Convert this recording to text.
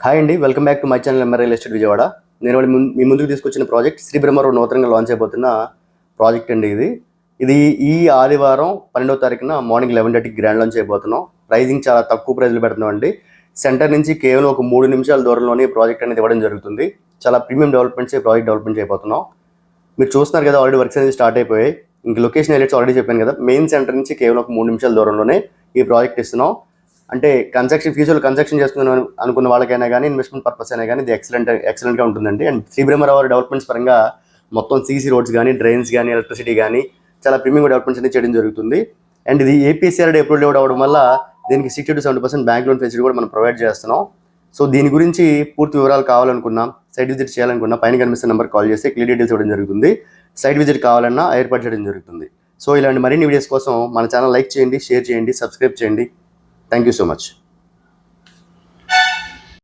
Hi అండి, welcome back to my channel MR real estate Vijayawada. నేను మీ ముందుకు తీసుకొచ్చిన ప్రాజెక్ట్ శ్రీ బ్రహ్మ రోడ్ నూతనంగా లాంచ్ అయిపోతున్న ప్రాజెక్ట్ అండి. ఇది ఈ ఆదివారం 12వ తారీఖున మార్నింగ్ 11:30కి గ్రాండ్ లాంచ్ అయిపోతున్నాం. ప్రైజింగ్ చాలా తక్కువ ప్రైజ్లో పెడుతున్నాం అండి. సెంటర్ నుంచి కేవలం ఒక 3 నిమిషాల దూరంలోనే ప్రాజెక్ట్ అనేది ఇవ్వడం జరుగుతుంది. చాలా ప్రీమియం డెవలప్మెంట్స్ ప్రాజెక్ట్ డెవలప్మెంట్ అయిపోతున్నాం. మీరు చూస్తున్నారు కదా, ఆల్రెడీ వర్క్స్ అనేది స్టార్ట్ అయిపోయాయి. ఇంక లొకేషన్ హైలైట్స్ ఆల్రెడీ చెప్పాను కదా, మెయిన్ సెంటర్ నుంచి కేవలం ఒక 3 నిమిషాల దూరంలోనే ఈ ప్రాజెక్ట్ ఇస్తున్నాం. అంటే ఫ్యూచర్లో కన్స్ట్రక్షన్ చేసుకుందాం అనుకున్న వాళ్ళకైనా కానీ, ఇన్వెస్ట్మెంట్ పర్పస్ అయినా కానీ ఇది ఎక్సలెంట్గా ఉంటుందండి. అండ్ శ్రీ బ్రహ్మరావు డెవలప్మెంట్స్ పరంగా మొత్తం సీసీ రోడ్స్ కానీ, డ్రైన్స్ కానీ, ఎలక్ట్రిసిటీ కానీ చాలా ప్రీమియం డెవలప్మెంట్స్ అనేది చేయడం జరుగుతుంది. అండ్ ఇది ఏపీసీఆర్డీ అప్రూవల్ అవ్వడం వల్ల దీనికి 60 to 70% బ్యాంక్ లోన్ ఫెసిలిటీ కూడా మనం ప్రొవైడ్ చేస్తున్నాం. సో దీని గురించి పూర్తి వివరాలు కావాలనుకున్నా, సైట్ విజిట్ చేయాలనుకున్నా పైన కనిపిస్తున్న నెంబర్ కాల్ చేసి క్లియర్ డీటెయిల్స్ ఇవ్వడం జరుగుతుంది. సైట్ విజిట్ కావాలన్నా ఏర్పాటు చేయడం జరుగుతుంది. సో ఇలాంటి మరిన్ని వీడియోస్ కోసం మన ఛానల్ లైక్ చేయండి, షేర్ చేయండి, సబ్స్క్రైబ్ చేయండి. Thank you so much.